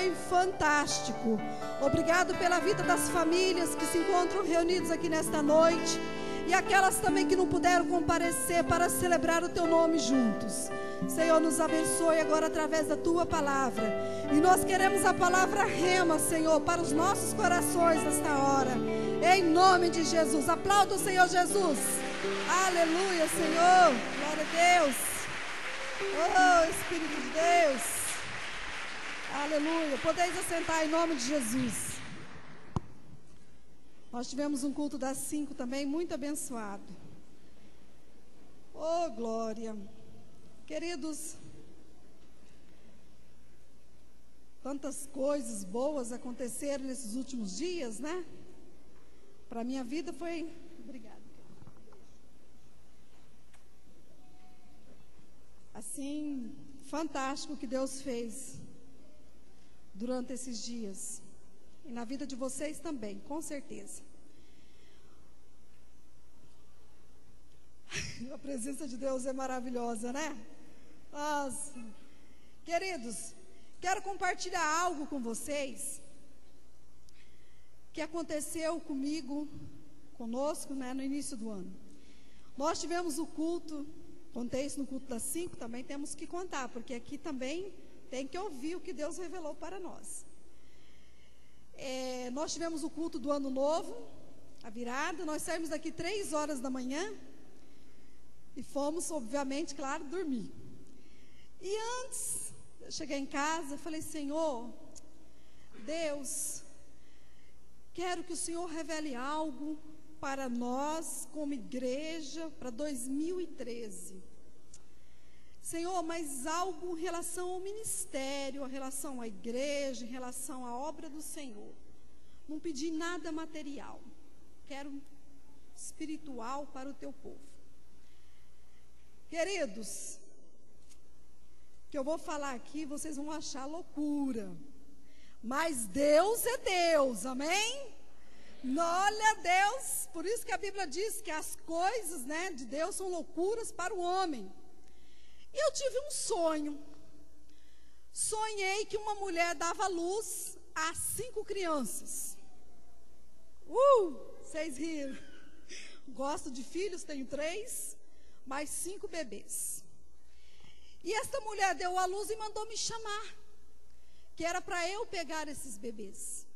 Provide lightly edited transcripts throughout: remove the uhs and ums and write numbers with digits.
foi fantástico. Obrigado pela vida das famílias que se encontram reunidas aqui nesta noite e aquelas também que não puderam comparecer para celebrar o teu nome juntos. Senhor, nos abençoe agora através da tua palavra. E nós queremos a palavra rema, Senhor, para os nossos corações nesta hora. Em nome de Jesus. Aplauda o Senhor Jesus. Aleluia, Senhor. Glória a Deus. Oh, Espírito de Deus. Aleluia. Podeis assentar em nome de Jesus. Nós tivemos um culto das 5 também, muito abençoado. Oh, glória. Queridos, tantas coisas boas aconteceram nesses últimos dias, né? Para a minha vida foi... Obrigada. Assim, fantástico o que Deus fez durante esses dias. E na vida de vocês também, com certeza. A presença de Deus é maravilhosa, né? Nossa. Queridos, quero compartilhar algo com vocês que aconteceu conosco, né, no início do ano. Nós tivemos o culto, contei isso no culto das 5, também temos que contar, porque aqui também tem que ouvir o que Deus revelou para nós. Nós tivemos o culto do ano novo, a virada, nós saímos daqui 3 horas da manhã e fomos, obviamente, claro, dormir. E antes, eu cheguei em casa, falei, Senhor, Deus, quero que o Senhor revele algo para nós, como igreja, para 2013. Senhor, mas algo em relação ao ministério, em relação à igreja, em relação à obra do Senhor. Não pedi nada material. Quero espiritual para o teu povo. Queridos, que eu vou falar aqui, vocês vão achar loucura. Mas Deus é Deus, amém? Olha, Deus, por isso que a Bíblia diz que as coisas, né, de Deus são loucuras para o homem. E eu tive um sonho. Sonhei que uma mulher dava luz a 5 crianças. Vocês riram. Gosto de filhos, tenho 3, mais 5 bebês. E esta mulher deu a luz e mandou me chamar, que era para eu pegar esses bebês.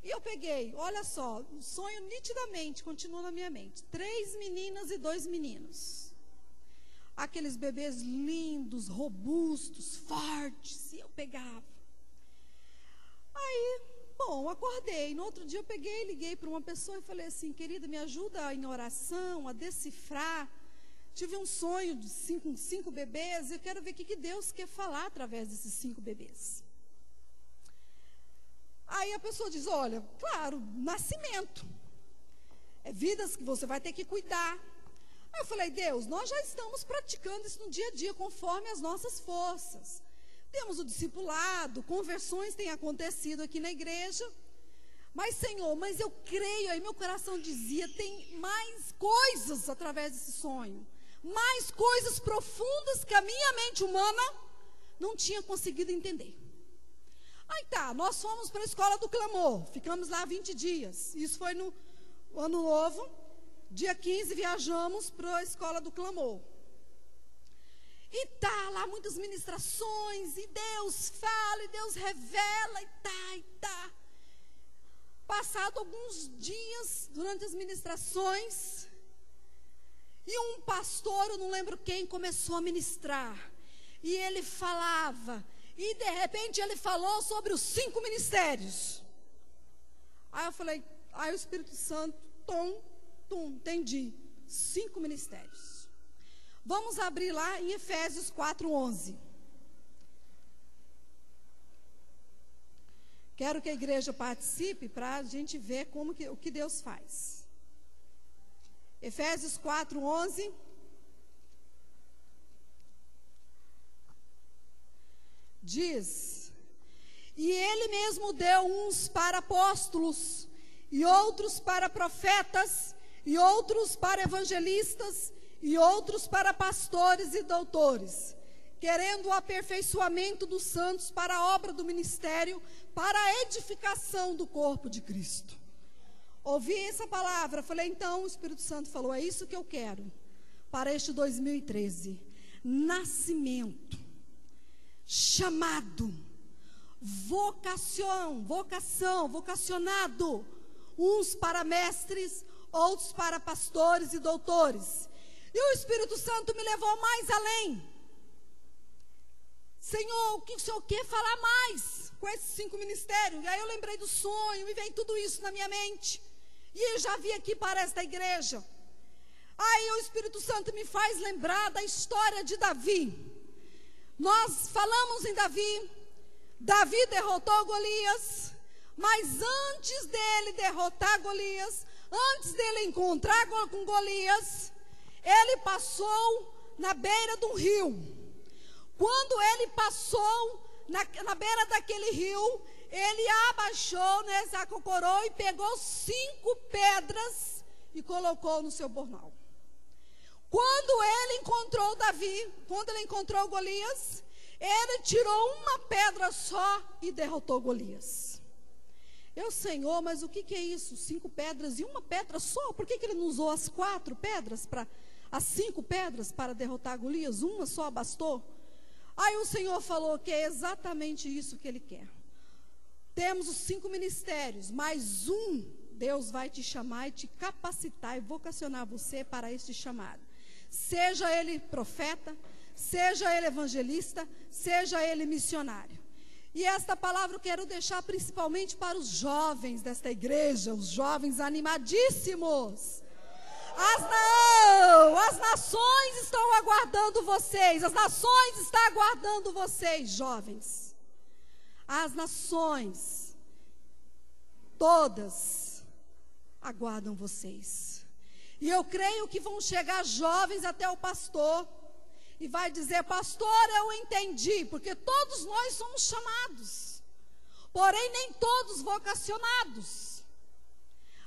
E eu peguei, olha só, o sonho nitidamente continua na minha mente. 3 meninas e 2 meninos. Aqueles bebês lindos, robustos, fortes, e eu pegava. Aí, bom, acordei. No outro dia eu peguei, liguei para uma pessoa e falei assim, querida, me ajuda em oração, a decifrar. Tive um sonho de 5 bebês, e eu quero ver o que Deus quer falar através desses 5 bebês. Aí a pessoa diz, olha, claro, nascimento. É vidas que você vai ter que cuidar. Aí eu falei, Deus, nós já estamos praticando isso no dia a dia, conforme as nossas forças. Temos o discipulado, conversões têm acontecido aqui na igreja. Mas, Senhor, mas eu creio, aí meu coração dizia, tem mais coisas através desse sonho. Mais coisas profundas que a minha mente humana não tinha conseguido entender. Aí tá, nós fomos para a escola do clamor, ficamos lá 20 dias. Isso foi no ano novo. Dia 15 viajamos para a escola do clamor. E tá lá muitas ministrações, e Deus fala, e Deus revela, e tá. Passado alguns dias, durante as ministrações, e um pastor, eu não lembro quem, começou a ministrar. E ele falava, e de repente ele falou sobre os 5 ministérios. Aí eu falei, aí o Espírito Santo, entendi, 5 ministérios. Vamos abrir lá em Efésios 4:11. Quero que a igreja participe para a gente ver o que Deus faz. Efésios 4:11. Diz, e ele mesmo deu uns para apóstolos, e outros para profetas, e outros para evangelistas, e outros para pastores e doutores, querendo o aperfeiçoamento dos santos para a obra do ministério, para a edificação do corpo de Cristo. Ouvi essa palavra, falei, então o Espírito Santo falou, é isso que eu quero para este 2013. Nascimento, chamado, vocacionado, uns para mestres, outros para pastores e doutores. E o Espírito Santo me levou mais além. Senhor, o que o Senhor quer falar mais com esses 5 ministérios? E aí eu lembrei do sonho, e veio tudo isso na minha mente. E eu já vi aqui para esta igreja. Aí o Espírito Santo me faz lembrar da história de Davi. Nós falamos em Davi. Davi derrotou Golias, mas antes dele derrotar Golias, antes dele encontrar com Golias, ele passou na beira de um rio. Quando ele passou na beira daquele rio, ele abaixou, né, sacocorou e pegou 5 pedras e colocou no seu bornal. Quando ele encontrou Davi, quando ele encontrou Golias, ele tirou uma pedra só e derrotou Golias. Senhor, mas o que é isso? 5 pedras e uma pedra só? Por que ele não usou as 4 pedras, as 5 pedras para derrotar Golias? Uma só bastou? Aí o Senhor falou que é exatamente isso que Ele quer. Temos os 5 ministérios, mas Deus vai te chamar e te capacitar e vocacionar você para este chamado. Seja ele profeta, seja ele evangelista, seja ele missionário. E esta palavra eu quero deixar principalmente para os jovens desta igreja, os jovens animadíssimos. As nações estão aguardando vocês, as nações estão aguardando vocês, jovens. As nações, todas, aguardam vocês. E eu creio que vão chegar jovens até o pastor e vai dizer, pastor, eu entendi, porque todos nós somos chamados, porém nem todos vocacionados.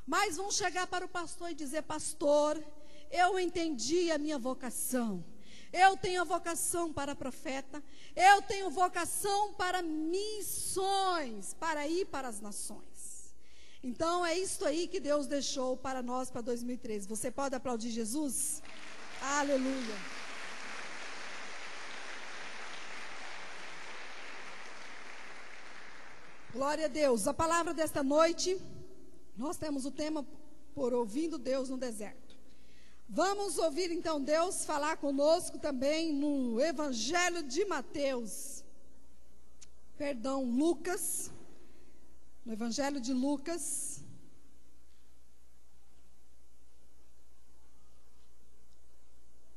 Mas vão chegar para o pastor e dizer, pastor, eu entendi a minha vocação. Eu tenho a vocação para profeta, eu tenho vocação para missões, para ir para as nações. Então é isso aí que Deus deixou para nós para 2013. Você pode aplaudir Jesus? Aleluia. Glória a Deus. A palavra desta noite, nós temos o tema por ouvindo Deus no deserto. Vamos ouvir então Deus falar conosco também no Evangelho de Lucas. No Evangelho de Lucas.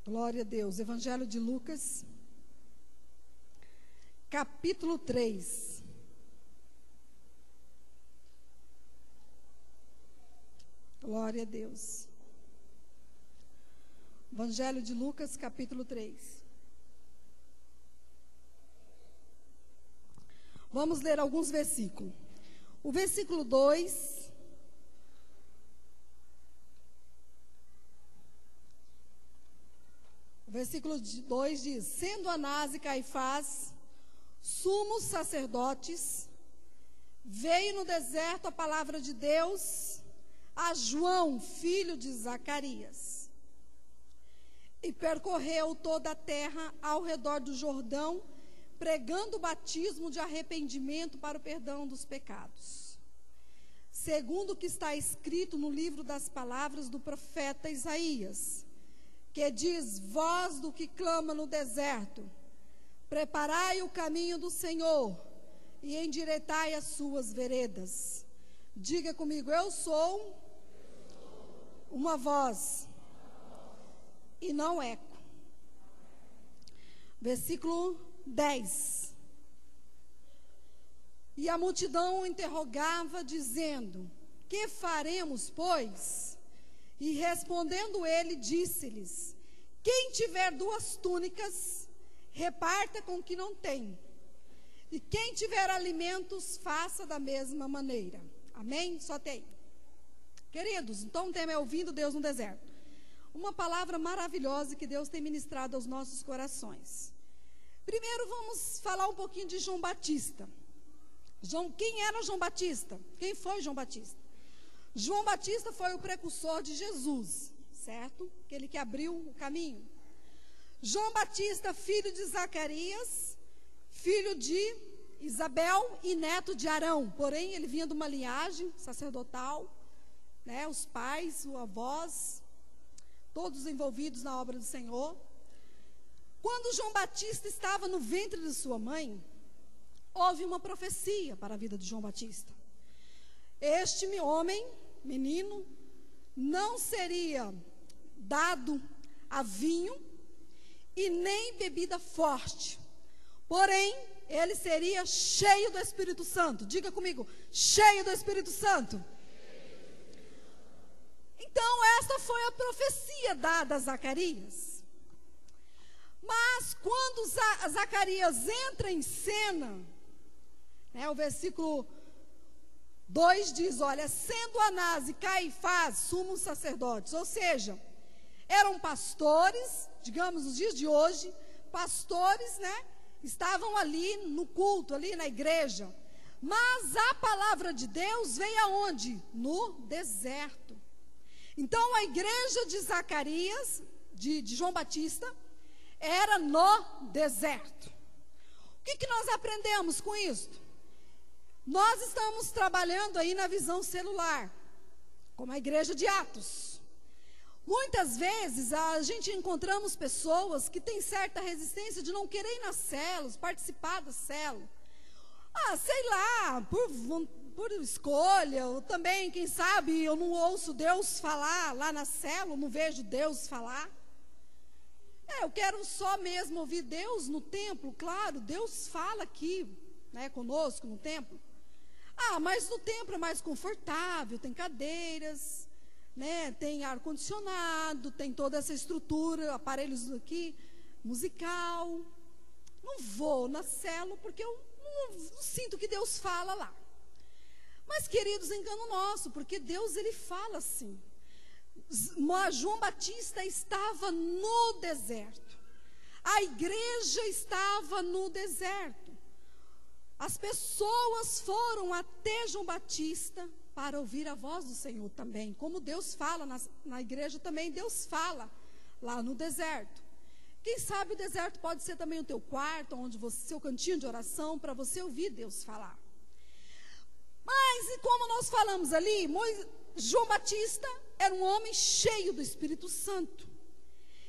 Glória a Deus. Evangelho de Lucas, capítulo 3. Glória a Deus. Evangelho de Lucas, capítulo 3. Vamos ler alguns versículos. O versículo 2. O versículo 2 diz: sendo Anás e Caifás sumos sacerdotes, veio no deserto a palavra de Deus a João, filho de Zacarias, e percorreu toda a terra ao redor do Jordão, pregando o batismo de arrependimento para o perdão dos pecados, segundo o que está escrito no livro das palavras do profeta Isaías, que diz: voz do que clama no deserto, preparai o caminho do Senhor e endireitai as suas veredas. Diga comigo: eu sou uma voz e não eco. Versículo 10. E a multidão o interrogava, dizendo: que faremos, pois? E respondendo ele, disse-lhes: quem tiver 2 túnicas, reparta com o que não tem. E quem tiver alimentos, faça da mesma maneira. Amém? Só tem. Queridos, então o tema é ouvindo Deus no deserto. Uma palavra maravilhosa que Deus tem ministrado aos nossos corações. Primeiro vamos falar um pouquinho de João Batista. Quem era João Batista? Quem foi João Batista? João Batista foi o precursor de Jesus, certo? Aquele que abriu o caminho. João Batista, filho de Zacarias, filho de Isabel e neto de Arão. Porém, ele vinha de uma linhagem sacerdotal, né? Os pais, os avós, todos envolvidos na obra do Senhor. Quando João Batista estava no ventre de sua mãe, houve uma profecia para a vida de João Batista. Este homem, menino, não seria dado a vinho e nem bebida forte. Porém, ele seria cheio do Espírito Santo. Diga comigo, cheio do Espírito Santo. Então, esta foi a profecia dada a Zacarias. Mas, quando Zacarias entra em cena, né, o versículo 2 diz, olha, sendo Anás e Caifás sumos sacerdotes, ou seja, eram pastores, digamos, nos dias de hoje, pastores, né, estavam ali no culto, ali na igreja, mas a palavra de Deus veio aonde? No deserto. Então, a igreja de Zacarias, de João Batista, era no deserto. O que nós aprendemos com isso? Nós estamos trabalhando aí na visão celular, como a igreja de Atos. Muitas vezes a gente encontramos pessoas que têm certa resistência de não querer ir nas células, participar da célula. Sei lá, por escolha, ou também, quem sabe, eu não ouço Deus falar lá na célula, não vejo Deus falar. Eu quero só mesmo ouvir Deus no templo, claro, Deus fala aqui, né, conosco no templo. Mas no templo é mais confortável, tem cadeiras, né, tem ar-condicionado, tem toda essa estrutura, aparelhos aqui, musical. Não vou na célula porque eu não sinto que Deus fala lá. Mas, queridos, engano nosso, porque Deus, ele fala assim. João Batista estava no deserto. A igreja estava no deserto. As pessoas foram até João Batista para ouvir a voz do Senhor também. Como Deus fala na igreja também, Deus fala lá no deserto. Quem sabe o deserto pode ser também o teu quarto, onde seu cantinho de oração, para você ouvir Deus falar. Mas, e como nós falamos ali, João Batista era um homem cheio do Espírito Santo.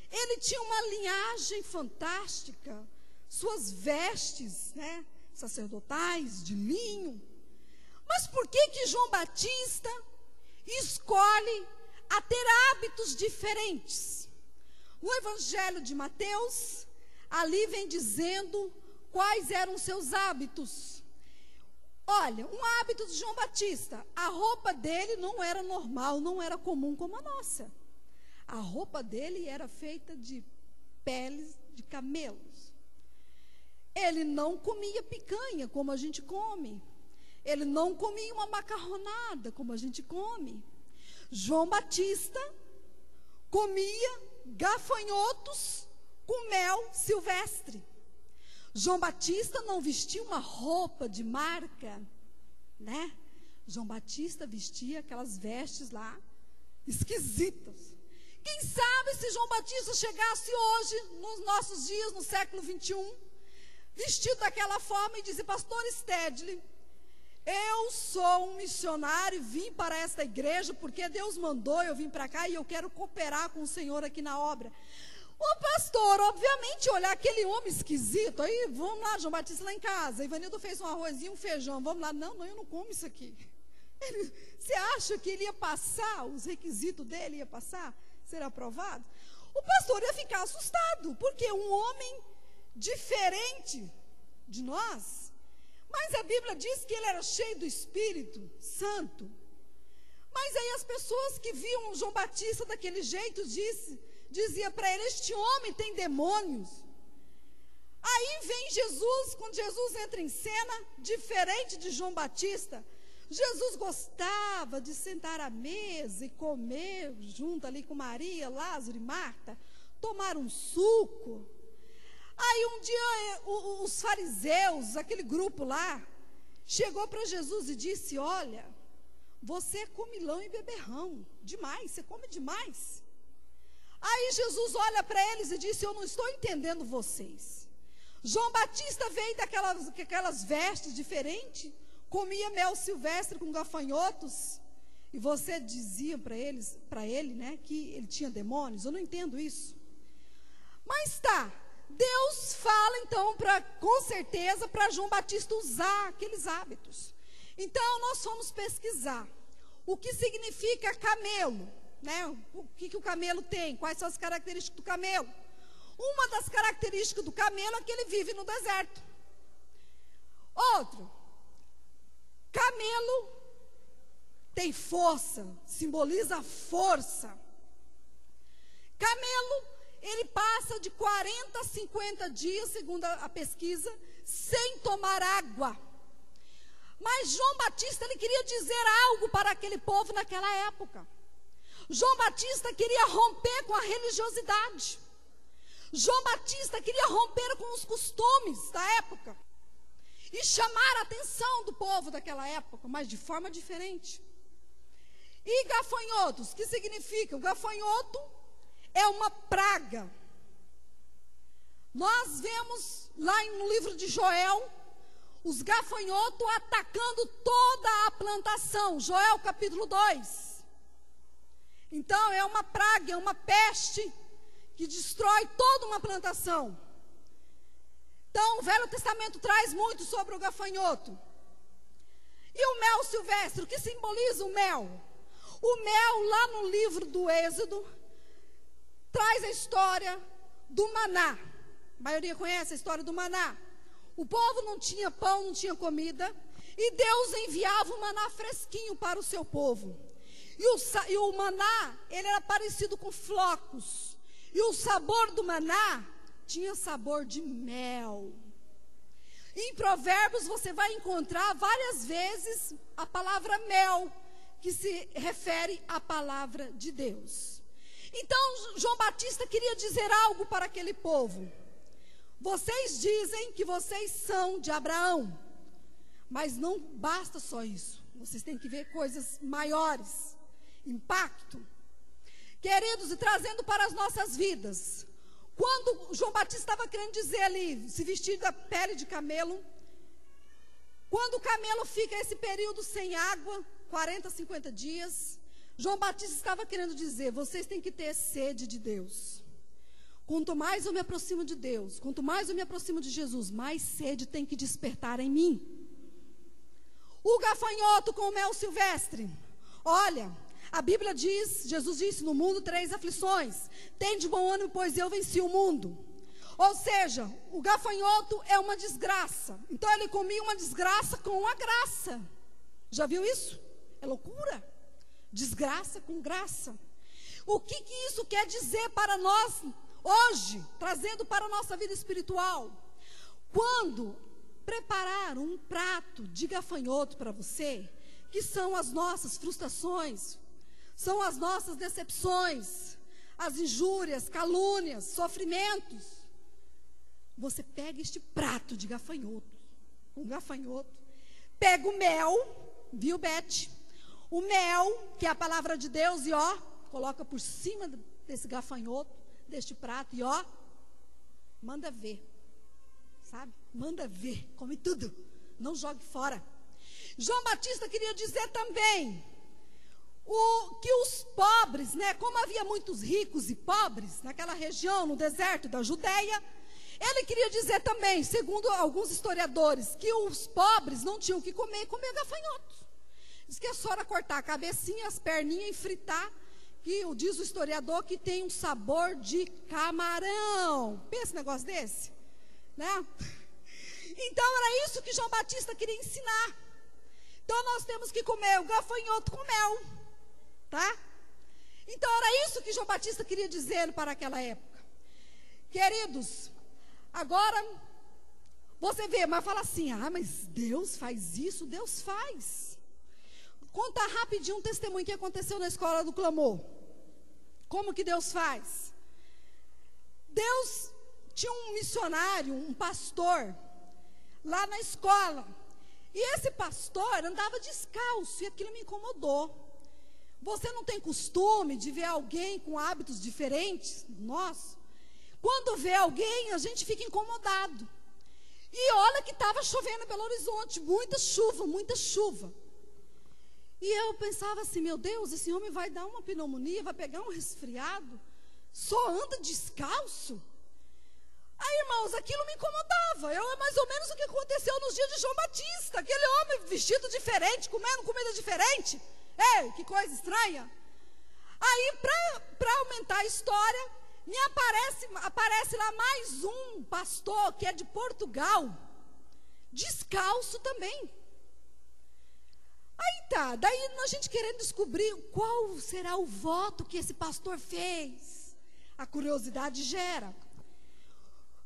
Ele tinha uma linhagem fantástica, suas vestes, né, sacerdotais, de linho. Mas por que João Batista escolhe a ter hábitos diferentes? O Evangelho de Mateus, ali vem dizendo quais eram seus hábitos. Olha, um hábito de João Batista, a roupa dele não era normal, não era comum como a nossa. A roupa dele era feita de peles de camelos. Ele não comia picanha como a gente come. Ele não comia uma macarronada como a gente come. João Batista comia gafanhotos com mel silvestre. João Batista não vestia uma roupa de marca, né? João Batista vestia aquelas vestes lá, esquisitas. Quem sabe se João Batista chegasse hoje, nos nossos dias, no século 21, vestido daquela forma e disse, pastor Stedley, eu sou um missionário, vim para esta igreja, porque Deus mandou, eu vim para cá e eu quero cooperar com o Senhor aqui na obra. O pastor, obviamente, olhar aquele homem esquisito, aí, vamos lá, João Batista lá em casa, Ivanildo fez um arrozinho, um feijão, vamos lá, não, eu não como isso aqui. Você acha que ele ia passar, os requisitos dele ia passar, ser aprovado? O pastor ia ficar assustado, porque um homem diferente de nós, mas a Bíblia diz que ele era cheio do Espírito Santo. Mas aí as pessoas que viam João Batista daquele jeito, dizia para ele, este homem tem demônios. Aí vem Jesus, quando Jesus entra em cena, diferente de João Batista, Jesus gostava de sentar à mesa e comer junto ali com Maria, Lázaro e Marta, tomar um suco. Aí um dia os fariseus, aquele grupo lá, chegou para Jesus e disse: olha, você é comilão e beberrão, demais, você come demais. Aí Jesus olha para eles e disse: eu não estou entendendo vocês. João Batista veio daquelas vestes diferentes, comia mel silvestre com gafanhotos, e você dizia para ele, né, que ele tinha demônios. Eu não entendo isso. Mas tá, Deus fala então, com certeza, para João Batista usar aqueles hábitos. Então nós fomos pesquisar o que significa camelo, né? O que o camelo tem, quais são as características do camelo. Uma das características do camelo é que ele vive no deserto. Outro, camelo tem força, simboliza força. Camelo, ele passa de 40 a 50 dias, segundo a pesquisa, sem tomar água. Mas João Batista, ele queria dizer algo para aquele povo naquela época. João Batista queria romper com a religiosidade. João Batista queria romper com os costumes da época e chamar a atenção do povo daquela época, mas de forma diferente. E gafanhotos, que significa? O gafanhoto é uma praga. Nós vemos lá no livro de Joel, os gafanhotos atacando toda a plantação. Joel capítulo 2. Então é uma praga, é uma peste que destrói toda uma plantação. Então o Velho Testamento traz muito sobre o gafanhoto. E o mel silvestre, o que simboliza o mel? O mel, lá no livro do Êxodo, traz a história do maná. A maioria conhece a história do maná. O povo não tinha pão, não tinha comida, e Deus enviava o maná fresquinho para o seu povo. E o maná, ele era parecido com flocos. E o sabor do maná tinha sabor de mel. Em Provérbios você vai encontrar várias vezes a palavra mel, que se refere à palavra de Deus. Então João Batista queria dizer algo para aquele povo. Vocês dizem que vocês são de Abraão, mas não basta só isso. Vocês têm que ver coisas maiores, impacto. Queridos, e trazendo para as nossas vidas, quando João Batista estava querendo dizer ali, se vestir da pele de camelo, quando o camelo fica esse período sem água, 40, 50 dias, João Batista estava querendo dizer: vocês têm que ter sede de Deus. Quanto mais eu me aproximo de Deus, quanto mais eu me aproximo de Jesus, mais sede tem que despertar em mim. O gafanhoto com o mel silvestre. Olha, a Bíblia diz, Jesus disse: no mundo 3 aflições. Tem de bom ânimo, pois eu venci o mundo. Ou seja, o gafanhoto é uma desgraça. Então ele comia uma desgraça com a graça. Já viu isso? É loucura. Desgraça com graça. O que isso quer dizer para nós hoje, trazendo para a nossa vida espiritual? Quando preparar um prato de gafanhoto para você, que são as nossas frustrações, são as nossas decepções, as injúrias, calúnias, sofrimentos, você pega este prato de gafanhoto, pega o mel, viu, Beth? O mel, que é a palavra de Deus, e ó, coloca por cima desse gafanhoto, deste prato, e ó, manda ver, sabe? Manda ver, come tudo, não jogue fora. João Batista queria dizer também que os pobres, né, como havia muitos ricos e pobres naquela região, no deserto da Judeia, ele queria dizer também, segundo alguns historiadores, que os pobres não tinham o que comer gafanhotos. Diz que é só cortar a cabecinha, as perninhas e fritar, que diz o historiador que tem um sabor de camarão. Pensa um negócio desse, né? Então era isso que João Batista queria ensinar. Então nós temos que comer o gafanhoto com mel, tá? Então era isso que João Batista queria dizer para aquela época. Queridos, agora você vê, mas fala assim: ah, mas Deus faz isso? Deus faz. Contar rapidinho um testemunho que aconteceu na escola do clamor. Como que Deus faz? Deus tinha um missionário, um pastor, lá na escola. E esse pastor andava descalço, e aquilo me incomodou. Você não tem costume de ver alguém com hábitos diferentes? Nós, quando vê alguém, a gente fica incomodado. E olha que estava chovendo em Belo Horizonte, muita chuva, muita chuva. E eu pensava assim, meu Deus, esse homem vai dar uma pneumonia, vai pegar um resfriado, só anda descalço? Aí, irmãos, aquilo me incomodava. É mais ou menos o que aconteceu nos dias de João Batista. Aquele homem vestido diferente, comendo comida diferente. Ei, que coisa estranha. Aí, para aumentar a história, me aparece lá mais um pastor que é de Portugal, descalço também. Aí tá, daí a gente querendo descobrir qual será o voto que esse pastor fez. A curiosidade gera.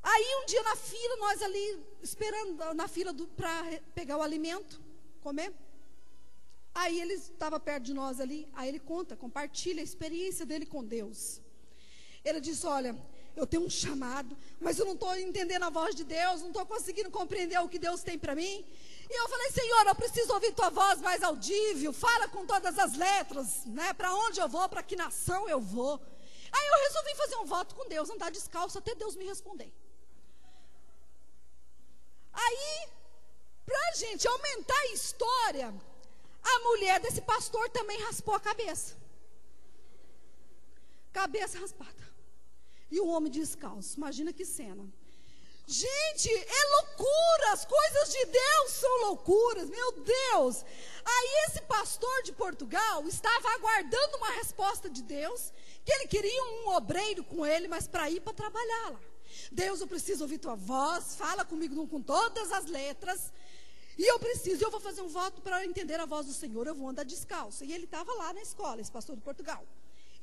Aí um dia na fila, nós ali esperando na fila para pegar o alimento, comer. Aí ele estava perto de nós ali, aí ele compartilha a experiência dele com Deus. Ele disse, olha, eu tenho um chamado, mas eu não estou entendendo a voz de Deus, não estou conseguindo compreender o que Deus tem para mim. E eu falei, Senhor, eu preciso ouvir tua voz mais audível, fala com todas as letras, né? Para onde eu vou, para que nação eu vou. Aí eu resolvi fazer um voto com Deus, andar descalço até Deus me responder. Aí, para a gente aumentar a história, a mulher desse pastor também raspou a cabeça. Cabeça raspada. E o homem descalço. Imagina que cena. Gente, é loucura. As coisas de Deus são loucuras. Meu Deus. Aí esse pastor de Portugal estava aguardando uma resposta de Deus, que ele queria um obreiro com ele, mas para ir para trabalhar lá. Deus, eu preciso ouvir tua voz. Fala comigo com todas as letras. E eu vou fazer um voto para entender a voz do Senhor. Eu vou andar descalço. E ele estava lá na escola, esse pastor de Portugal.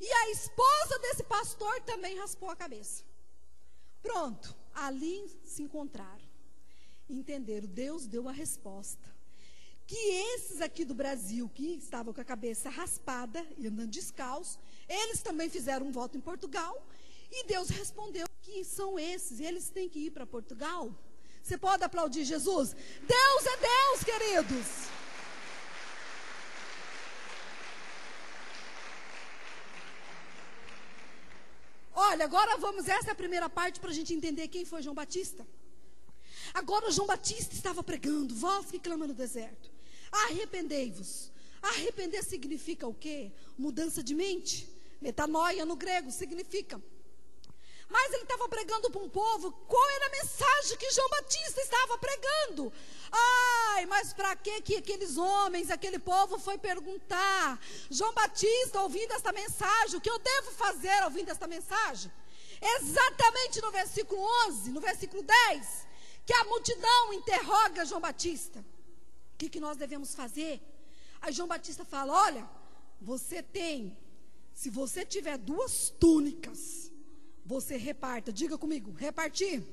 E a esposa desse pastor também raspou a cabeça. Pronto, ali se encontraram. Entenderam, Deus deu a resposta. Que esses aqui do Brasil, que estavam com a cabeça raspada e andando descalço, eles também fizeram um voto em Portugal. E Deus respondeu que são esses, eles têm que ir para Portugal. Você pode aplaudir Jesus? Deus é Deus, queridos. Olha, agora essa é a primeira parte para a gente entender quem foi João Batista. Agora João Batista estava pregando, voz que clama no deserto. Arrependei-vos. Arrepender significa o quê? Mudança de mente. Metanoia no grego significa. Mas ele estava pregando para um povo. Qual era a mensagem que João Batista estava pregando? Ai, mas para que aqueles homens, aquele povo foi perguntar? João Batista, ouvindo esta mensagem, o que eu devo fazer ouvindo esta mensagem? Exatamente no versículo 11, no versículo 10, que a multidão interroga João Batista. O que nós devemos fazer? Aí João Batista fala, olha, se você tiver 2 túnicas, você reparta. Diga comigo, repartir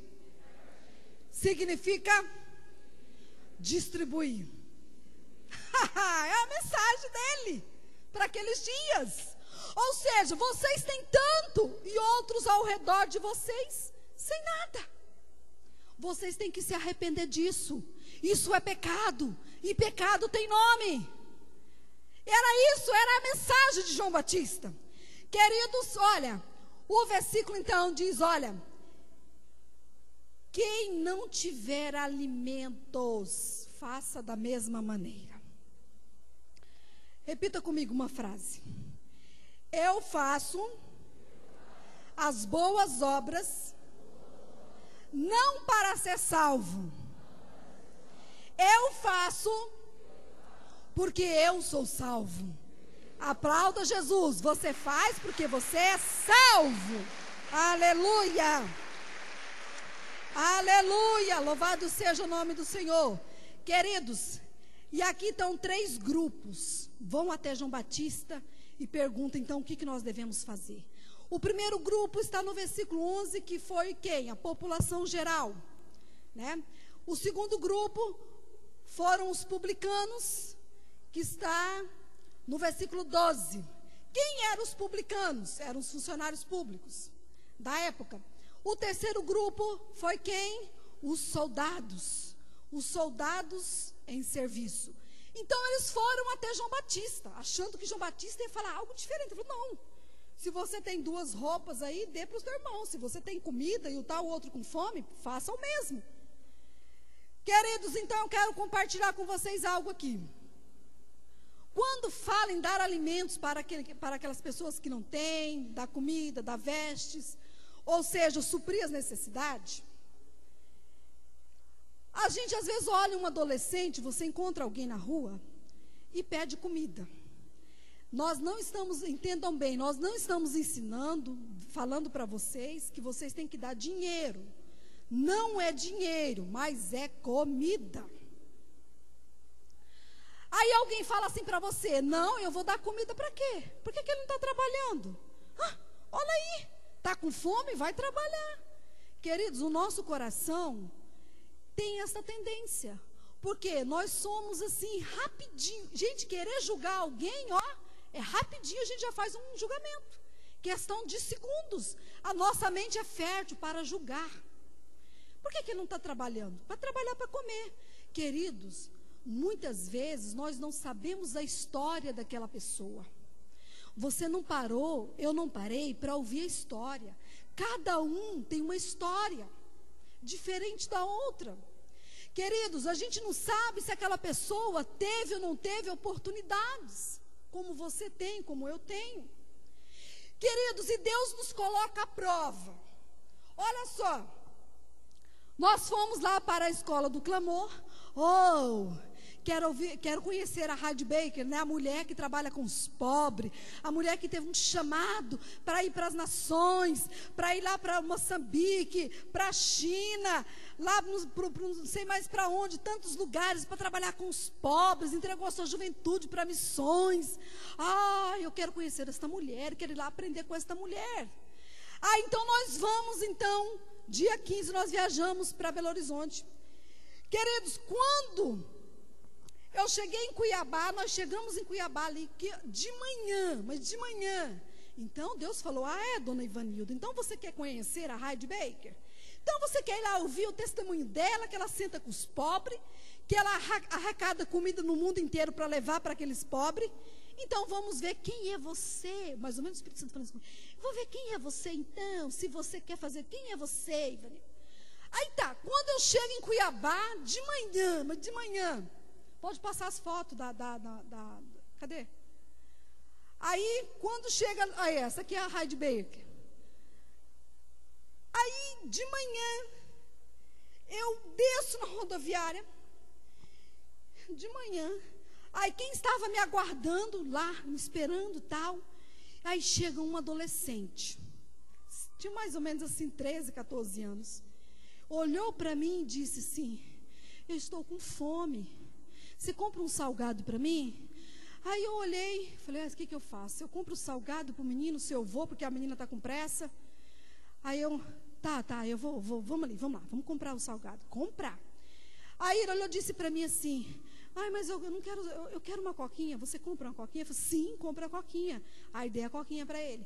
significa distribuir. É a mensagem dele para aqueles dias. Ou seja, vocês têm tanto e outros ao redor de vocês sem nada. Vocês têm que se arrepender disso. Isso é pecado, e pecado tem nome. Era a mensagem de João Batista. Queridos, olha, o versículo então diz, olha, quem não tiver alimentos, faça da mesma maneira. Repita comigo uma frase. Eu faço as boas obras não para ser salvo. Eu faço porque eu sou salvo. Aplauda Jesus. Você faz porque você é salvo. Aleluia. Aleluia. Louvado seja o nome do Senhor. Queridos, e aqui estão 3 grupos. Vão até João Batista e perguntam então o que nós devemos fazer. O primeiro grupo está no versículo 11, que foi quem? A população geral, né? O segundo grupo foram os publicanos, que está no versículo 12. Quem eram os publicanos? Eram os funcionários públicos da época. O terceiro grupo foi quem? Os soldados. Os soldados em serviço. Então eles foram até João Batista, achando que João Batista ia falar algo diferente. Ele falou, não, se você tem 2 roupas aí, dê para o seu irmão. Se você tem comida e o tal outro com fome, faça o mesmo. Queridos, então eu quero compartilhar com vocês algo aqui. Quando fala em dar alimentos para aquelas pessoas que não têm, dar comida, dar vestes, ou seja, suprir as necessidades, a gente às vezes olha um adolescente, você encontra alguém na rua e pede comida. Nós não estamos, entendam bem, nós não estamos ensinando, falando para vocês que vocês têm que dar dinheiro. Não é dinheiro, mas é comida. Aí alguém fala assim para você, não, eu vou dar comida para quê? Por que ele não está trabalhando? Olha aí, está com fome? Vai trabalhar. Queridos, o nosso coração tem essa tendência, porque nós somos assim, rapidinho, gente, querer julgar alguém, é rapidinho, a gente já faz um julgamento, questão de segundos, a nossa mente é fértil para julgar. Por que ele não está trabalhando? Para trabalhar para comer. Queridos, muitas vezes nós não sabemos a história daquela pessoa. Você não parou, eu não parei para ouvir a história. Cada um tem uma história diferente da outra. Queridos, a gente não sabe se aquela pessoa teve ou não teve oportunidades, como você tem, como eu tenho. Queridos, e Deus nos coloca à prova. Olha só, nós fomos lá para a escola do clamor. Quero conhecer a Heidi Baker, né? A mulher que trabalha com os pobres, a mulher que teve um chamado para ir para as nações, para ir lá para Moçambique, para a China, lá não sei mais para onde, tantos lugares para trabalhar com os pobres, entregou a sua juventude para missões. Eu quero conhecer esta mulher, quero ir lá aprender com esta mulher. Então nós vamos, dia 15 nós viajamos para Belo Horizonte. Queridos, quando eu cheguei em Cuiabá, nós chegamos em Cuiabá ali de manhã, mas de manhã. Então Deus falou, dona Ivanilda, então você quer conhecer a Heidi Baker? Então você quer ir lá ouvir o testemunho dela, que ela senta com os pobres, que ela arrecada comida no mundo inteiro para levar para aqueles pobres? Então vamos ver quem é você, mais ou menos o Espírito Santo falando assim, vou ver quem é você então, se você quer fazer, quem é você, Ivanilda? Aí tá, quando eu chego em Cuiabá, de manhã, mas de manhã, pode passar as fotos cadê? Aí, quando chega, essa aqui é a Heidi Baker. Aí, de manhã, eu desço na rodoviária, de manhã, aí quem estava me aguardando lá, me esperando e tal, aí chega um adolescente, tinha mais ou menos assim, 13, 14 anos, olhou para mim e disse assim, eu estou com fome, você compra um salgado para mim? Aí eu olhei, falei, o que eu faço? Eu compro o salgado para o menino, se eu vou, porque a menina está com pressa. Aí eu, eu vou, vamos lá, vamos comprar o salgado. Comprar. Aí ele olhou e disse para mim assim, mas eu não quero, eu quero uma coquinha, você compra uma coquinha? Eu falei, sim, compra a coquinha. Aí dei a coquinha para ele.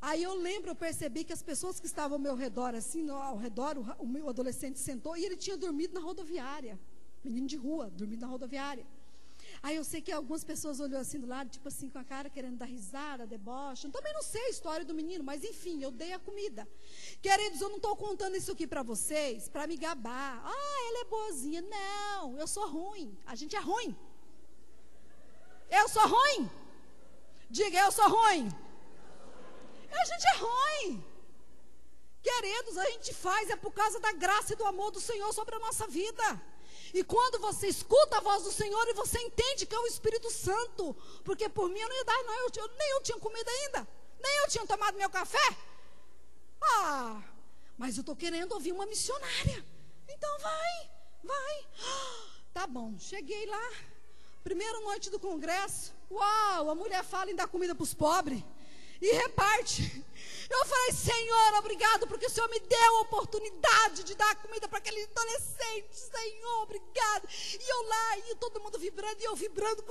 Aí eu percebi que as pessoas que estavam ao meu redor, assim, ao redor, o meu adolescente sentou e ele tinha dormido na rodoviária. Menino de rua, dormindo na rodoviária. Aí eu sei que algumas pessoas olhou assim do lado, tipo assim, com a cara querendo dar risada, deboche. Eu também não sei a história do menino, mas enfim, eu dei a comida. Queridos, eu não estou contando isso aqui para vocês, para me gabar. Ela é boazinha. Não, eu sou ruim. A gente é ruim. Eu sou ruim. Diga, eu sou ruim. A gente é ruim. Queridos, a gente faz por causa da graça e do amor do Senhor sobre a nossa vida. E quando você escuta a voz do Senhor e você entende que é o Espírito Santo, porque por mim eu não ia dar, não, nem eu tinha comida ainda, nem eu tinha tomado meu café. Mas eu estou querendo ouvir uma missionária. Então vai. Tá bom, cheguei lá, primeira noite do congresso, a mulher fala em dar comida para os pobres. e reparte. Eu falei, Senhor, obrigado, porque o Senhor me deu a oportunidade de dar comida para aquele adolescente. Senhor, obrigado. E eu lá, e todo mundo vibrando, e eu vibrando.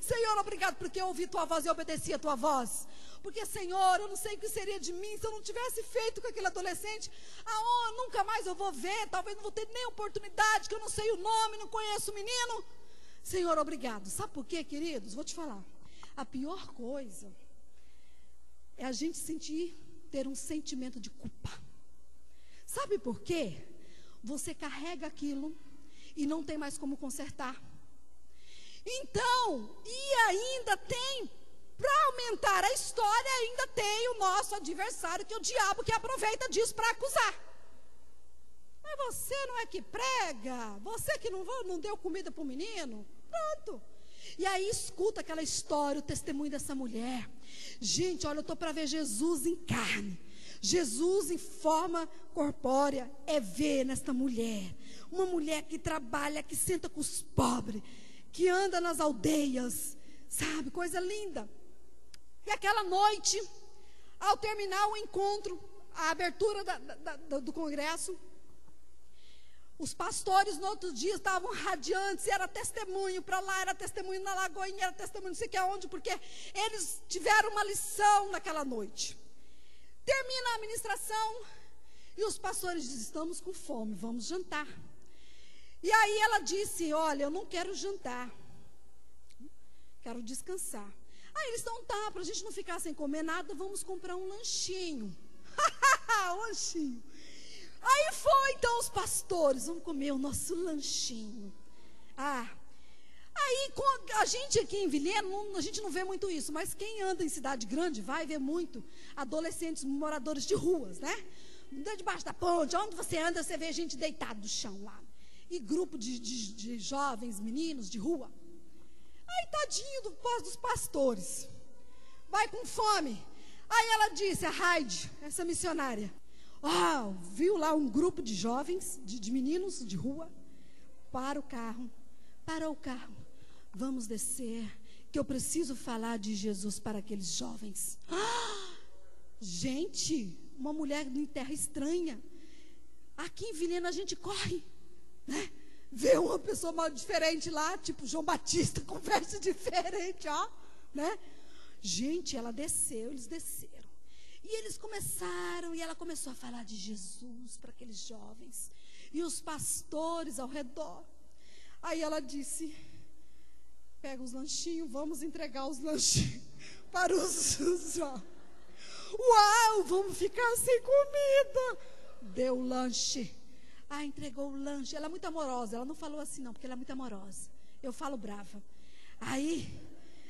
Senhor, obrigado, porque eu ouvi tua voz e obedeci a tua voz. Porque, Senhor, eu não sei o que seria de mim se eu não tivesse feito com aquele adolescente. Nunca mais eu vou ver, talvez não vou ter nem oportunidade, que eu não sei o nome, não conheço o menino. Senhor, obrigado. Sabe por quê, queridos? Vou te falar. A pior coisa é a gente ter um sentimento de culpa. Sabe por quê? Você carrega aquilo e não tem mais como consertar. Então, e ainda tem, para aumentar a história, ainda tem o nosso adversário, que é o diabo, que aproveita disso para acusar. Mas você não é que prega? Você que não deu comida para o menino? Pronto. E aí escuta aquela história, o testemunho dessa mulher. Gente, olha, eu estou para ver Jesus em carne. Jesus em forma corpórea é ver nesta mulher. Uma mulher que trabalha, que senta com os pobres, que anda nas aldeias, sabe, coisa linda. E aquela noite, ao terminar o encontro, a abertura do congresso, os pastores no outro dia estavam radiantes, era testemunho para lá, era testemunho na Lagoinha, era testemunho não sei que aonde, porque eles tiveram uma lição naquela noite. Termina a ministração e os pastores dizem, estamos com fome, vamos jantar. E aí ela disse, olha, eu não quero jantar, quero descansar. Aí eles estão, tá, para a gente não ficar sem comer nada, vamos comprar um lanchinho. Um lanchinho. Aí foi então os pastores, vamos comer o nosso lanchinho. Aí a gente aqui em Vilhena, a gente não vê muito isso, mas quem anda em cidade grande vai ver muito adolescentes moradores de ruas, né? Debaixo da ponte, onde você anda, você vê gente deitada no chão lá. E grupo de jovens, meninos de rua. Aí tadinho dos pastores, vai com fome. Aí ela disse, a Raide, essa missionária, viu lá um grupo de jovens, de meninos de rua, parou o carro, vamos descer, que eu preciso falar de Jesus para aqueles jovens. Gente, uma mulher em terra estranha, aqui em Vilhena a gente corre, né? Vê uma pessoa mal diferente lá, tipo João Batista, conversa diferente, né? Gente, ela desceu, eles desceram. E eles começaram, e ela começou a falar de Jesus para aqueles jovens. E os pastores ao redor. Aí ela disse, pega os lanchinhos, vamos entregar os lanchinhos para os jovens. Uau, vamos ficar sem comida. Deu o lanche. Entregou o lanche. Ela é muito amorosa, ela não falou assim não, porque ela é muito amorosa. Eu falo brava. Aí,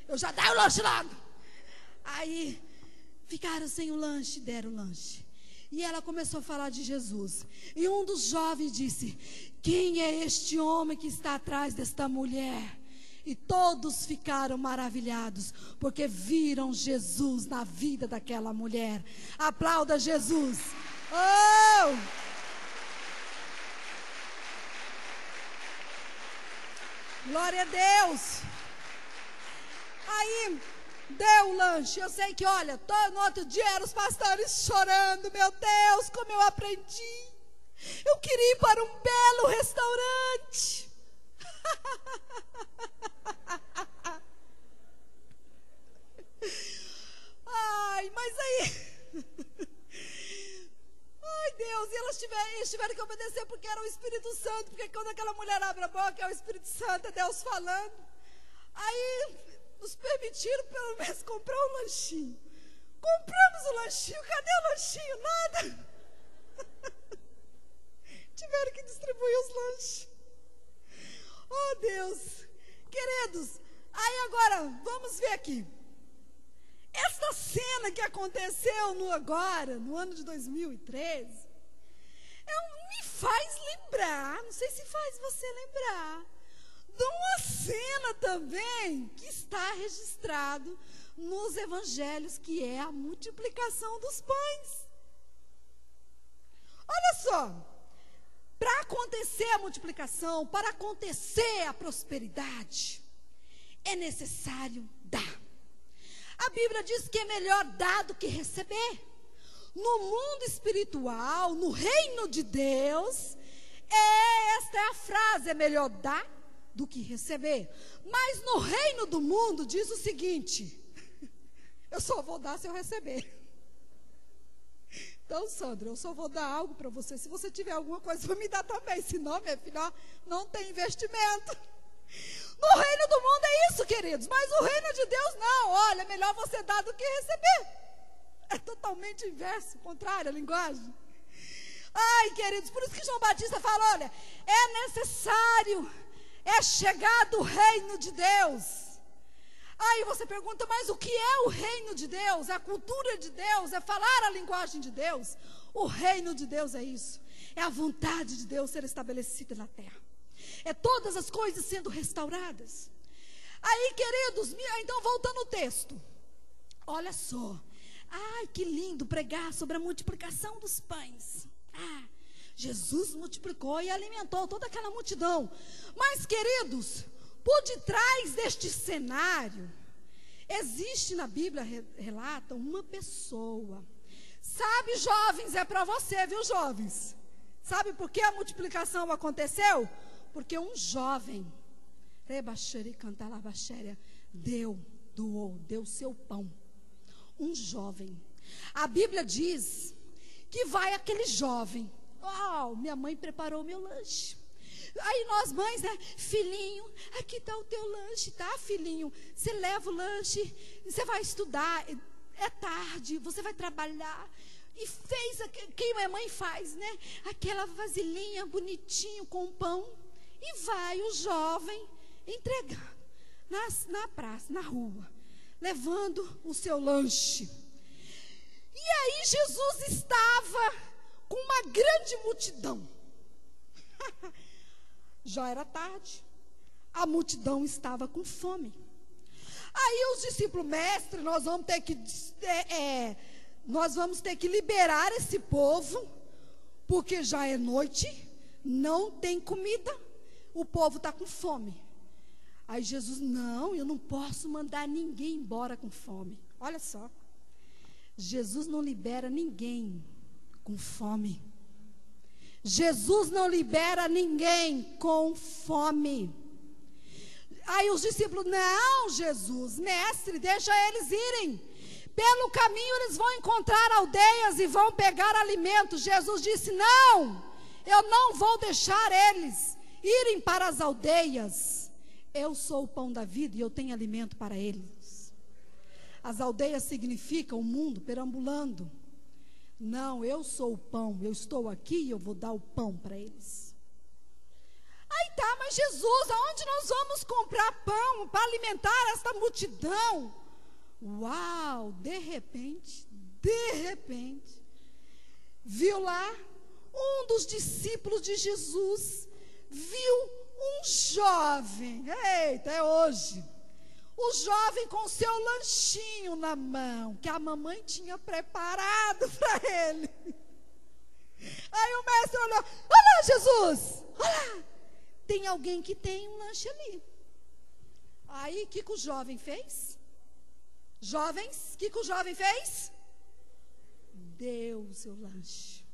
eu já dei o lanche logo. Aí, ficaram sem o lanche, deram o lanche. E ela começou a falar de Jesus. E um dos jovens disse, quem é este homem que está atrás desta mulher? E todos ficaram maravilhados, porque viram Jesus na vida daquela mulher. Aplauda Jesus. Glória a Deus. Aí deu o lanche. Eu sei que, olha, no outro dia eram os pastores chorando. Meu Deus, como eu aprendi. Eu queria ir para um belo restaurante. Mas aí... Deus, e eles tiveram que obedecer porque era o Espírito Santo, porque quando aquela mulher abre a boca, é o Espírito Santo, é Deus falando. Aí, nos permitiram pelo menos comprar um lanchinho. Compramos o lanchinho, cadê o lanchinho? Nada. Tiveram que distribuir os lanches. Deus. Queridos, aí agora, vamos ver aqui. Esta cena que aconteceu no ano de 2013, me faz lembrar, não sei se faz você lembrar, de uma cena também que está registrado nos evangelhos, que é a multiplicação dos pães. Olha só, para acontecer a multiplicação, para acontecer a prosperidade, é necessário dar. A Bíblia diz que é melhor dar do que receber. No mundo espiritual, no reino de Deus, esta é a frase: é melhor dar do que receber. Mas no reino do mundo diz o seguinte: eu só vou dar se eu receber. Então, Sandra, eu só vou dar algo para você se você tiver alguma coisa para me dar também. Senão, minha filha, não tem investimento. No reino do mundo é isso, queridos. Mas o reino de Deus não. Olha, é melhor você dar do que receber. É totalmente inverso, contrário a linguagem. Ai, queridos, por isso que João Batista fala: olha, é necessário, é chegado o reino de Deus. Aí você pergunta: mas o que é o reino de Deus? É a cultura de Deus? É falar a linguagem de Deus? O reino de Deus é isso. É a vontade de Deus ser estabelecida na terra. É todas as coisas sendo restauradas. Aí, queridos, então voltando ao texto. Olha só. Ai, que lindo pregar sobre a multiplicação dos pães. Jesus multiplicou e alimentou toda aquela multidão. Mas, queridos, por detrás deste cenário, existe na Bíblia, relata, uma pessoa. Sabe, jovens, é para você, viu, jovens? Sabe por que a multiplicação aconteceu? Porque um jovem, deu seu pão. Um jovem. A Bíblia diz que vai aquele jovem: minha mãe preparou meu lanche. Aí nós mães, né? Filhinho, aqui está o teu lanche, tá, filhinho? Você leva o lanche, você vai estudar, é tarde, você vai trabalhar. E fez, quem a mãe faz, né? Aquela vasilhinha bonitinho com pão. E vai o jovem entregar na praça, na rua, levando o seu lanche. E aí Jesus estava com uma grande multidão. Já era tarde, a multidão estava com fome. Aí os discípulos: mestre, nós vamos ter que liberar esse povo, porque já é noite, não tem comida, o povo está com fome. Aí Jesus: não, eu não posso mandar ninguém embora com fome. Olha só, Jesus não libera ninguém com fome. Jesus não libera ninguém com fome. Aí os discípulos: não, Jesus, mestre, deixa eles irem. Pelo caminho eles vão encontrar aldeias e vão pegar alimento. Jesus disse: não, eu não vou deixar eles irem para as aldeias. Eu sou o pão da vida e eu tenho alimento para eles. As aldeias significam o mundo perambulando. Não, eu sou o pão, eu estou aqui e eu vou dar o pão para eles. Aí tá, mas Jesus, aonde nós vamos comprar pão para alimentar esta multidão? Uau, de repente, viu lá um dos discípulos de Jesus, viu um jovem, eita, é hoje. O jovem com o seu lanchinho na mão, que a mamãe tinha preparado para ele. Aí o mestre olhou: olha, Jesus, olha, tem alguém que tem um lanche ali. Aí o que o jovem fez? Jovens, o que o jovem fez? Deu o seu lanche.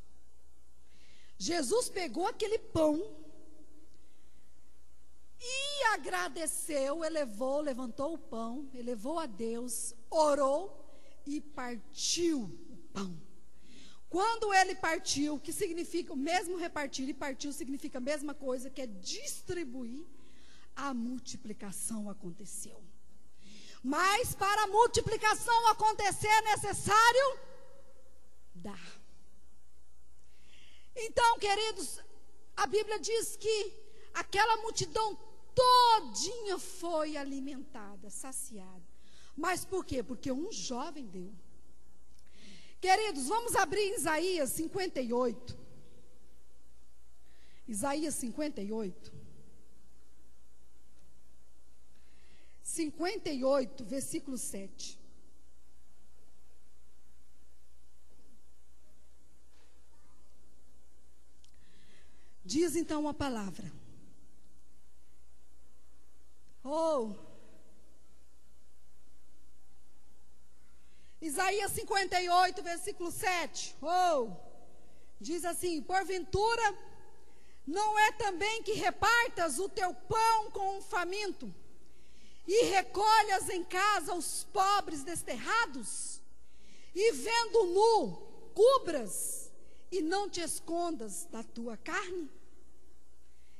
Jesus pegou aquele pão e agradeceu, levantou o pão, elevou a Deus, orou e partiu o pão. Quando ele partiu, que significa o mesmo repartir, e partiu significa a mesma coisa, que é distribuir, a multiplicação aconteceu. Mas para a multiplicação acontecer é necessário dar. Então, queridos, a Bíblia diz que aquela multidão todinha foi alimentada, saciada. Mas por quê? Porque um jovem deu. Queridos, vamos abrir em Isaías 58. Isaías 58. 58, versículo 7. Diz então a palavra: Isaías 58, versículo 7. Diz assim: porventura, não é também que repartas o teu pão com um faminto, e recolhas em casa os pobres desterrados, e vendo nu, cubras, e não te escondas da tua carne?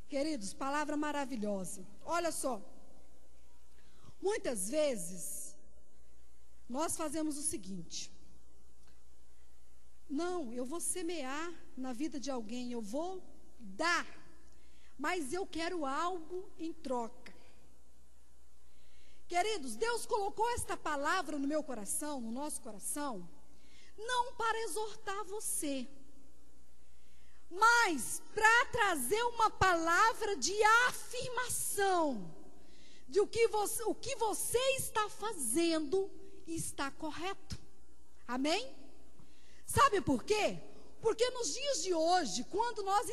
Queridos, palavra maravilhosa. Olha só, muitas vezes, nós fazemos o seguinte: não, eu vou semear na vida de alguém, eu vou dar, mas eu quero algo em troca. Queridos, Deus colocou esta palavra no meu coração, no nosso coração, não para exortar você, mas para trazer uma palavra de afirmação, de o que você está fazendo está correto. Amém? Sabe por quê? Porque nos dias de hoje, quando nós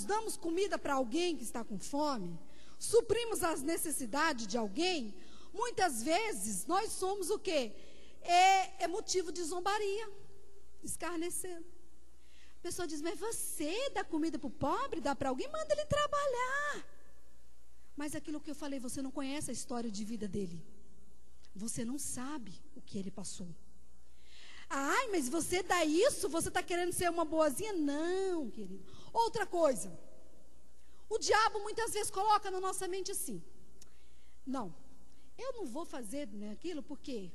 damos comida para alguém que está com fome, suprimos as necessidades de alguém, muitas vezes nós somos o quê? É motivo de zombaria, escarnecendo. A pessoa diz: mas você dá comida para o pobre, dá para alguém, manda ele trabalhar. Mas aquilo que eu falei, você não conhece a história de vida dele. Você não sabe o que ele passou. Ai, mas você dá isso, você está querendo ser uma boazinha? Não, querido. Outra coisa, o diabo muitas vezes coloca na nossa mente assim: não, eu não vou fazer aquilo porque